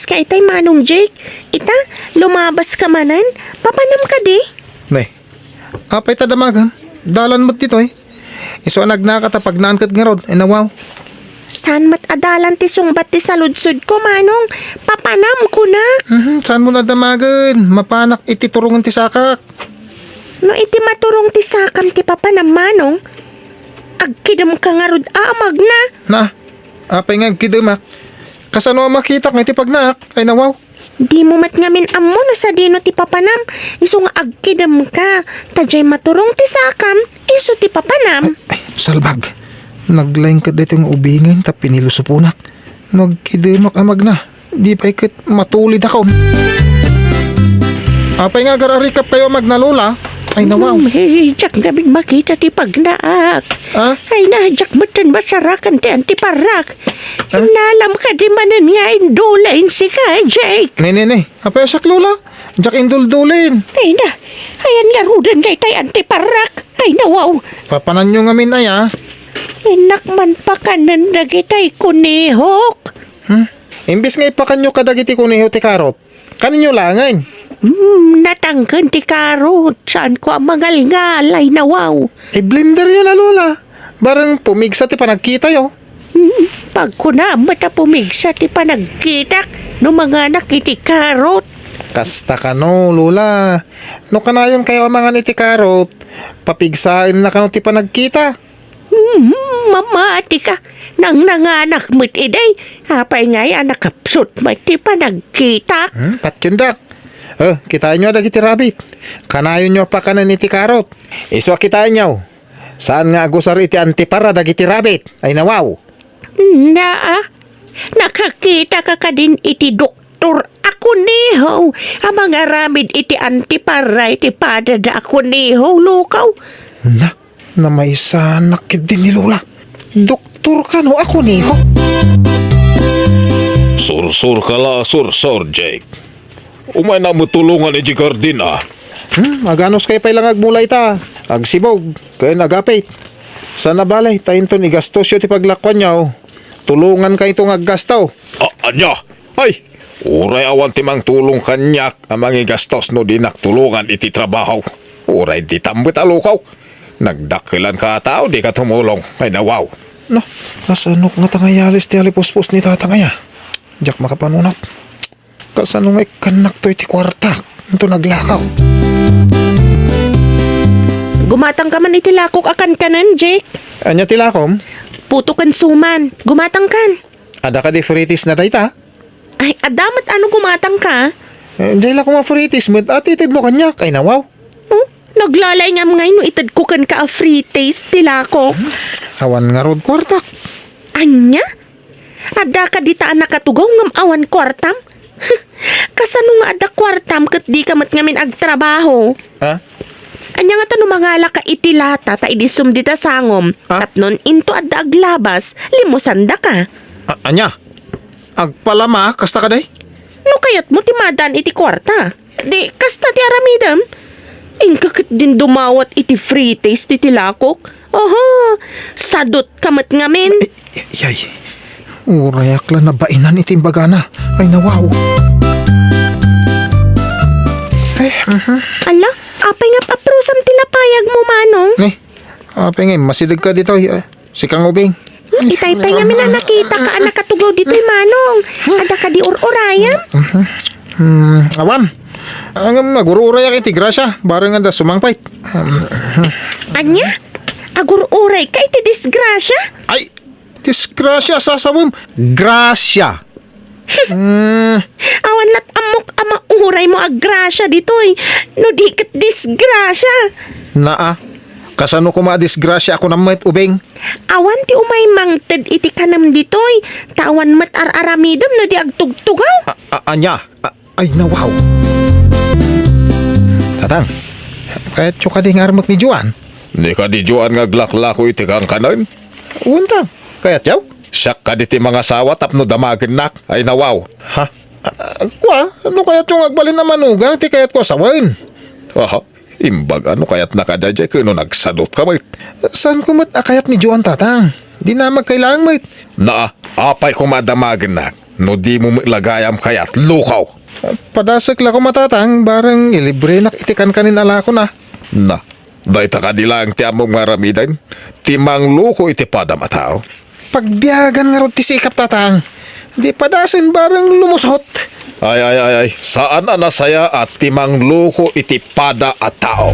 lumabas ka itay manong Jake. Ita, lumabas ka manan. Papanam ka di. Nay, apay ta damagan. Dalan mo't dito Iso nagnakata pag naangkat nga rod. Ay nawaw. San mat adalan ti sungbat ti saludsud ko manong. Papanam ko na. Saan mo na damagan? Mapanak iti turungan ti sakak. No iti maturong ti sakam ti papanam manong. Agkidam ka nga rod amag na. Na, apay nga kidamak. Kasano makita nga iti pagnaak. Ay nawaw. Di mo mat ngamin ammo na sa dino ti papanam. Iso nga agkidam ka. Tajay maturong ti sakam. Iso ti papanam. Ay, salbag. Naglaing ka dito yung ubingin ta pinilusupunak. Nagkidamak amag na. Di pa ikit matulid ako. Apay nga gararikap kayo magnalula. Ay nawaw. Hey, jak gabing makita ti pagnaak. Ah? Ay na, jak matan masarakan ti antiparak. Inalam ka di manan nga indulain si ka, Jake. Ne. Apay asak lula. Diyak induldulin. Ay na, ayan nga rudan kay tay antiparak. Ay na, wow. Papanan nyo nga minay Inak man pa kanan na kitay kunihok. Imbis nga ipakan nyo kadagiti kuniho ti karot. Kaninyo langan. Natangkan ti karot. Saan ko ang mangal-ngalay na wow. Blender yun na lula. Barang pumigsa ti panagkita yo. Pag kunamata pumigsa ti panagkitak no mga nakiti karot. Kasta ka no, lula. No kanayon kayo ang mga niti karot. Papigsain na kano ti panagkita. Mamati ka. Nang nanganak mo't iday. Hapay ngay anak kapsut mo't ti panagkitak. Patsindak. Kitain nyo dagiti rabbit. Kanayon nyo pa kanan iti karot. Iso kitain nyo. Saan nga agusar iti antipara dagiti rabbit? Ay nawaw. Nakakita ka din iti doktor ako niho. Ang mga ramid iti antipara iti padada ako niho, lukaw. Na may sanak din ni Lola. Doktor ka no ako niho. Sursur ka la, sursur, Jake. Umay na mo tulungan ni Gardina. Aganos kay pailang agmulay ta. Agsibog, kaya nagapit. Sa nabalay, tayin to ni gastos yun ti paglakwan niya. Tulungan kayo itong aggastaw. Anya? Ay, uray awan timang tulong kanyak ang mga gastos no di naktulungan iti trabaho. Uray di tambit alukaw. Nagdakilan ka tao, di ka tumulong. Ay nawaw. No, kasanok nga tangayalis ti alipuspos ni tatangaya. Diyak makapanunat. Kasanong ay kanak to iti kwarta. Ito naglakaw. Gumatang ka man iti lakok akan kanan, Jake. Anya tilakom? Puto kan suman. Gumatang kan. Ada ka di fritis na dayta? Ay, adamat ano gumatang ka? Diyala ko ma-fritis mo't atitid mo kanyak. Ay nawaw. Naglalay nga ngayon no itad ko kan ka a free taste tila ko. Awan nga rod kwarta. Anya? Ada ka di taan nakatugaw ngam awan kwartam? Kasano nga ada kwartam kat di ka mat ngamin agtrabaho? Ha? Anya nga tanong mangala ka itilata ta idisum dita sangom. Ha? Tapnon into adda aglabas, limusanda ka. Anya? Agpalama, kasta ka day? No kayat mo timadan iti kwarta. Di, kasta ti aramidam. Ingkakit din dumawat iti free taste iti lakok. Aha, sadot kamat ngamin. Yay, urayak lang na bainan iti bagana. Ay nawaw. Ala, apay nga paprusam tilapayag mo manong. Apay nga, masidag ka dito. Sikang ubing. Itay-pay nga mina nakita ka anak katugaw dito'y manong. Ada ka di urayam. Awan. Ang magururayak iti grasya. Barang nga da sumangpait. Anya? Agur-uray ka iti disgrasya? Ay, disgrasya sasawam. Grasya. Awan lat amok ama uray mo agrasya dito'y. No di kat disgrasya. Naa, kasano ko ma-disgrasya ako na met ubing? Awan ti umay mangted iti kanam dito'y. Tawan mat ar-aramidam no di agtugtugaw. Anya, ay nawaw. Tatang, kahit yung kading armak ni Juan. Ni ka di Juan nga glaklako iti kang kanan. Untang, kaya't yaw? Siyak ka diti mga sawa tapno damagin nak. Ay nawaw. Ha? Kwa, ano kaya't yung agbalin na manugang ti kaya't ko sawain? Aha, imbag ano kaya't nakadadya kuno nagsadot ka mait. Saan kumat akayat ni Juan tatang? Di na magkailangan mait. Apay ko madamagin nak. No di mo lagayam kayat lukaw. Padasag la ko matatang, barang ilibre nak itikan kanin ala ko na. Na, dahi ta kanila ang tiamong maramidan. Timang luko iti padamatao. Pagbiyagan nga ron ti sikap tatang. Di padasin barang lumusot. Ay. Saan na saya at timang luko iti pada at tao?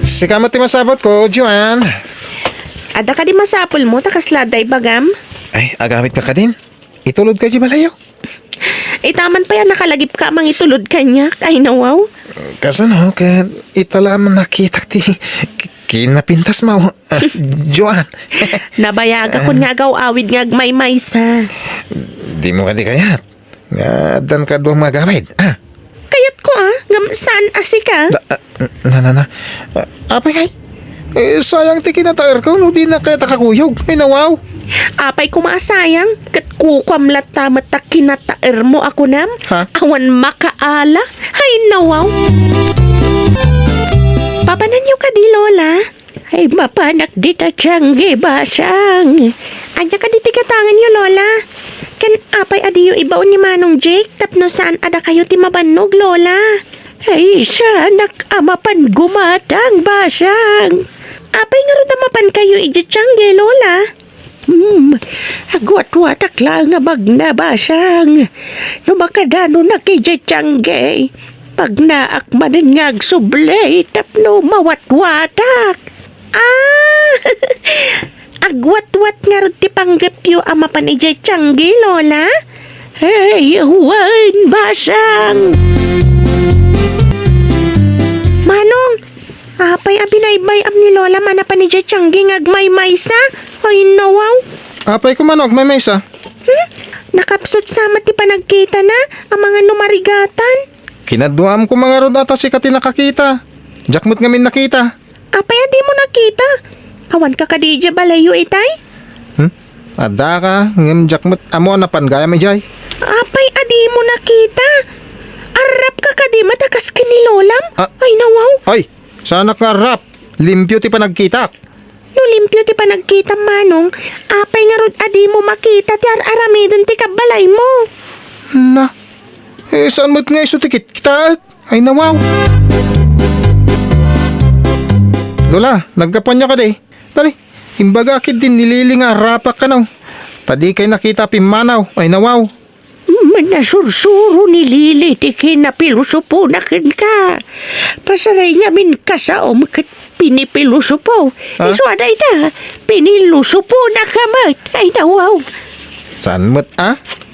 Sikamat ti masabot ko, Joan. Ada ka di masapol mo, takasladay bagam. Ay, agamit ka din. Itulod ka di balayo. Taman pa yan nakalagip ka mang itulod kanya. Ay nawaw. Kasano, ka italaman nakita ti kinapintas mo, Joan. Nabayaga ko nga gaw awid nga may maysa. Di mo ka di kayat. Nga dan ka doon magamit. Kayat ko ngam saan asika? Na. Apay kay? Sayang ti kinataer ko, no di na kaya takakuyog. Ay nawaw. Apay ko maasayang. Kat kukwamlat tamat ta kinataer mo ako nam. Ha? Awan makaala. Ay nawaw. Papanan niyo ka di, Lola? Ay, mapanak di ta tiyangge, basang. Anya ka di tigatangan niyo, Lola? Kan apay adiyo ibaon ni Manong Jake, tapno saan ada kayo ti mabanog, Lola? Ay, siya, nakamapan gumatang, basang. Apay nga rin mapan kayo iji tiyangge, Lola? Agwat-watak lang nga bagna, basang. Numakadano na kay tiyangge. Pag naakmanin nga agsublay, tapno mawat-watak. Agwat-wat nga rin ti panggapyo ama panijay tiyanggi, Lola. Hey, huwan, basang. Manong, apay abinay-bay am ni Lola mana panijay tiyanggi ngagmay-maysa. Ay, nawaw. Apay ko manog, may mesa. Nakapsot sama ti panagkita na ang mga numarigatan. Kinaduam ko mga rod ata si kati nakakita. Jakmut ngamin nakita. Apay di mo nakita. Awan ka kadija balayo itay? Ada ka, ngem jakmut amo na pangaya may jay. Apay adi mo nakita. Arap ka kadi matakas kinilolam. Ay nawaw. Ay, sana ka rap. Limpyo ti panagkita. No limpyo ti panagkita, Manong. Apay nga rod adi mo makita ti aramidon ti kabalay mo. Na, saan mo't nga iso tikit kita? Ay nawaw. Lola, nagkapanya ka day. Tali, imbaga akit din nililinga, rapak ka naw. Tadi kay nakita pimanaw, ay nawaw. Manasursuro ni Lili ti kinapilusupo na kin ka. Pasaray ngamin kasaom kat pinipilusupo. Iso aday ta, pinilusupo na kamat. Ay nawaw. Saan mo't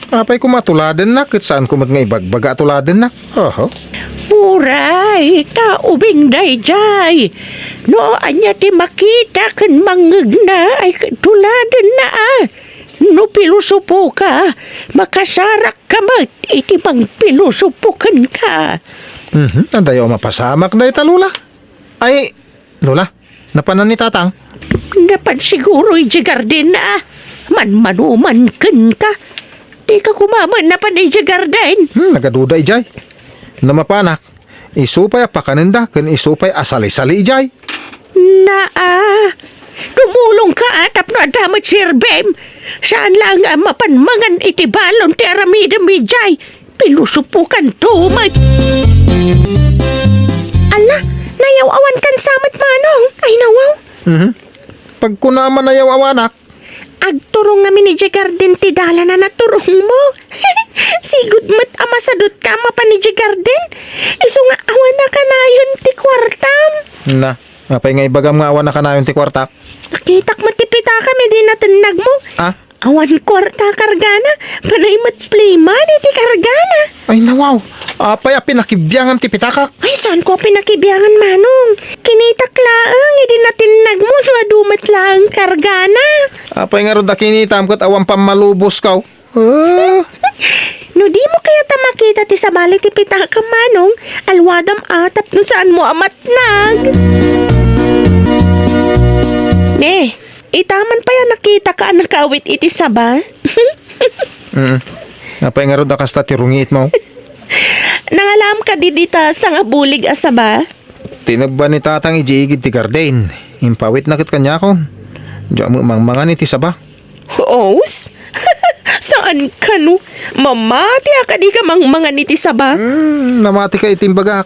Apay ko matuladan na, kit saan ko mat nga ibagbaga tuladan na. Oho. Uray, taubing dayjay. No, anya ti makita kan mangeg na ay tuladan na No pilusupo ka, makasarak ka mat, iti mang pilusupukan ka. Andayo mapasamak na italula. Ay, Lola, napanan ni tatang. Dapat siguro iti garden na manmanuman kan ka. Di ka kumaman na pa na iti garden. Nagaduda ijay. Namapanak, isupay apakanenda, kan isupay asali-sali ijay. Tumulong ka atap no adamat sirbem. Saan lang mapanmangan iti balon ti aramidam ijay. Pilusupukan tumat. Ala, nayaw-awan kan samat, Manong. Ay nawaw. Pag kunaman na yaw awanak, Agturong nga ni Garden ti dala na naturong mo. Sigud mat amasadot ka pa ni Garden. Iso nga awan na ka na yun ti kwartam. na, apay nga ibagam nga awan na kanayon ti kwarta. Nakitak matipita kami din natinag mo. Awan kwarta kargana. Panay mat playman iti kargana. Ay nawaw, apay pinakibyangan ti pitakak. Ay saan ko pinakibiyangan, Manong? Kinitak laang idi natinag mo no adumat laang kargana. Apay nga ron da kinitam kat awan pamalubos kaw. No di mo kaya ta makita ti sabali ti pitaka, Manong. Alwadam atap no saan mo amatnag. Ne, itaman pa yan nakita ka ang nakawit iti saba. Apay nga ron da kasta ti rungit mo. Nangalam ka didita sa nga bulig asaba. Tinagba ni tatang ijiigid ti garden. Impawit na kit kanya kon. Diyan mo mangmangan iti saba. Os? Saan ka no? Mamati ka di ka mga niti saba. Namati ka itimbagak.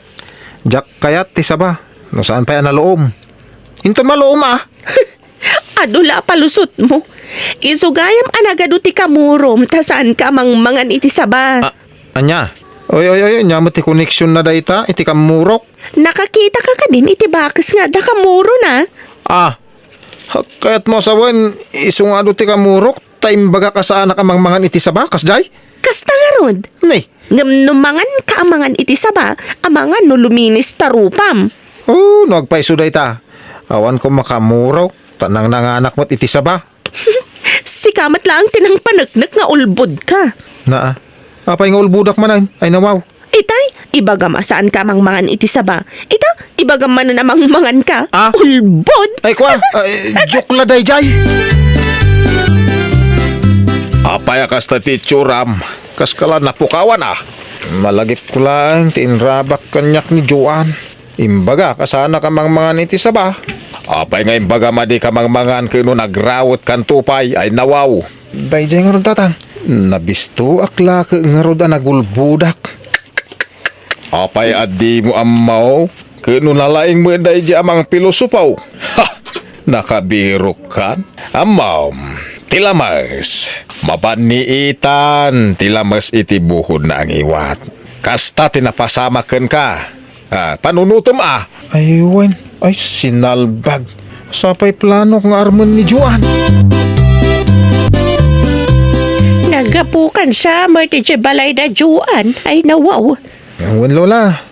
Jak kayat ti saba. No saan pa yan naloom? Into maloom Adula palusot mo. Isugayam anagado ti kamurom ta saan ka mga niti saba. Anya? Oy, nyamot ti connection na dayta, iti kamurok. Nakakita ka din iti bakis nga da kamuro na. Kaya't mo sawan, isungado ti kamurok, taimbaga ka sa anak amang mangan iti sa bakas, jay? Kasta nga rod. Nay, Numangan ka amangan iti saba, amangan no luminis tarupam. nagpaiso dayta. Awan ko makamurok, tanang nanganak mo't iti sa ba. Sikamat lang tinang panagnak nga ulbod ka. Apay nga ulbudak man ay nawaw. Itay, ibagam asaan ka mang mangan iti saba. Ita, ibagam man na namang mangan ka. Ulbod! Ay kwa, joke la day, jay. Apay akas na ti Churam. Kas kala napukawan Malagip ko lang, tinrabak kanyak ni Joan. Imbaga, kasana ka mang mangan iti sa ba. Apay nga imbaga madi ka mangmangan kino nagrawot kan tupay ay nawaw. Day, jay nga ron tatang. Nabisto akla ka nga ron nagulbudak. Apay adi mo amaw, kano nalaing mo day di amang pilosopaw. Ha! Nakabiro kan? Amaw, tilamas. Mabaniitan, tilamas iti buhod na ang iwat. Kasta tinapasamakan ka. Panunutom Ay, wen. Ay, sinalbag. Sapay plano ng armon ni Joan. Nagapukan sa Martin balay da Juan. Ay nawaw. Wen, Lola.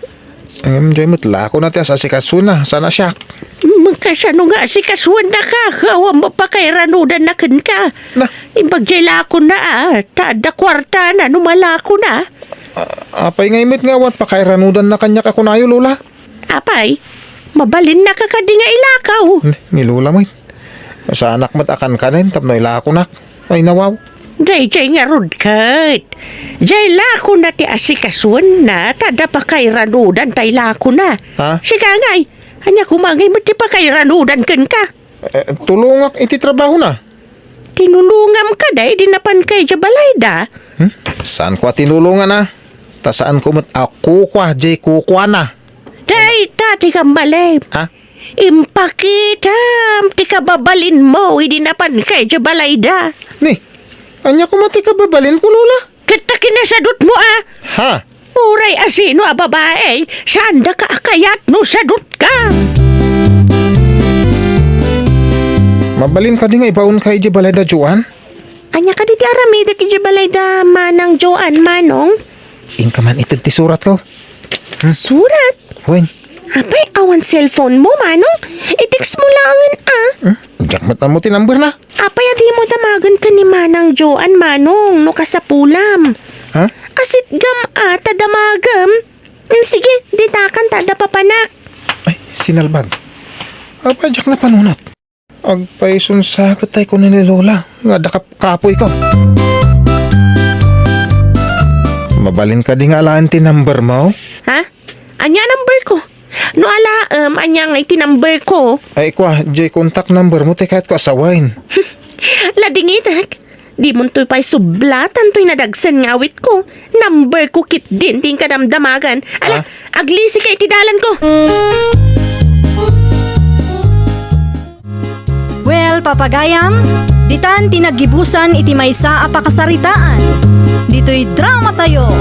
Ang jay mutla ko natin sa sikasuna. Sana siya. Magkasano nga si kaswan na ka. Kawa mo pa kay ranudan na kan ka. Na. Ibagjayla ko na Tada kwarta na numalako na. Apay nga imit nga wan. Pakairanudan na kanya ka kunayo, Lola. Apay, mabalin na ka kadi nga ilakaw. Ni Lola mo. Sa anak mat akan kanin. Tapno ilako nak. Ay, nawaw. Jay nga rod kat. Jay lako na ti asikaswan na. Tada pa kay ranudan tay lako na. Ha? Sika ngay. Hanya kumangay mo ti pa kay ranudan kan ka. Tulungak iti trabaho na. Tinulungam ka day, dinapan kay jabalay da. Saan ko tinulungan na? Ta saan ko mat ako kwa, jay kukwa na. Day, dati kang balay. Ha? Impakitam, ti kababalin mo, idinapan kay jabalay da. Ni, anya ko mati ka babalin ko, Lola? Kita kinasadot mo Ha? Uray asino babae, saan da ka akayat no sadot ka. Mabalin ka di nga ipaun kay Jibalay da Joan? Anya ka di ti aramida ki jabalay da manang Joan manong? Inka man itad ti surat ko. Surat? Wen, Apay, awan cellphone mo manong? I-text mo langan jakmat na mo tinamber na. Apay, adi mo damagan ka ni manang Joan manong no kasapulam. Ha? Asit gam tadamagam. Sige, ditakan tada papanak. Ay, sinalbag. Apa, jak na panunot. Agpaisun sa katay ko ni Lola. Nga dakap kapoy ko. Mabalin ka di nga alaan ti number mo? Ha? Anya number ko? No ala, anya nga itinumber ko. Ay kwa, jay contact number mo ti kahit ko asawain. Ladingitak. Di mo to'y pa'y sublatan to'y nadagsan ngawit ko. Number ko kit din, ting kadamdamagan. Ala, aglisi ka itidalan ko. Well, papagayam, ditan tinagibusan iti maysa a pakasaritaan. Dito'y drama tayo.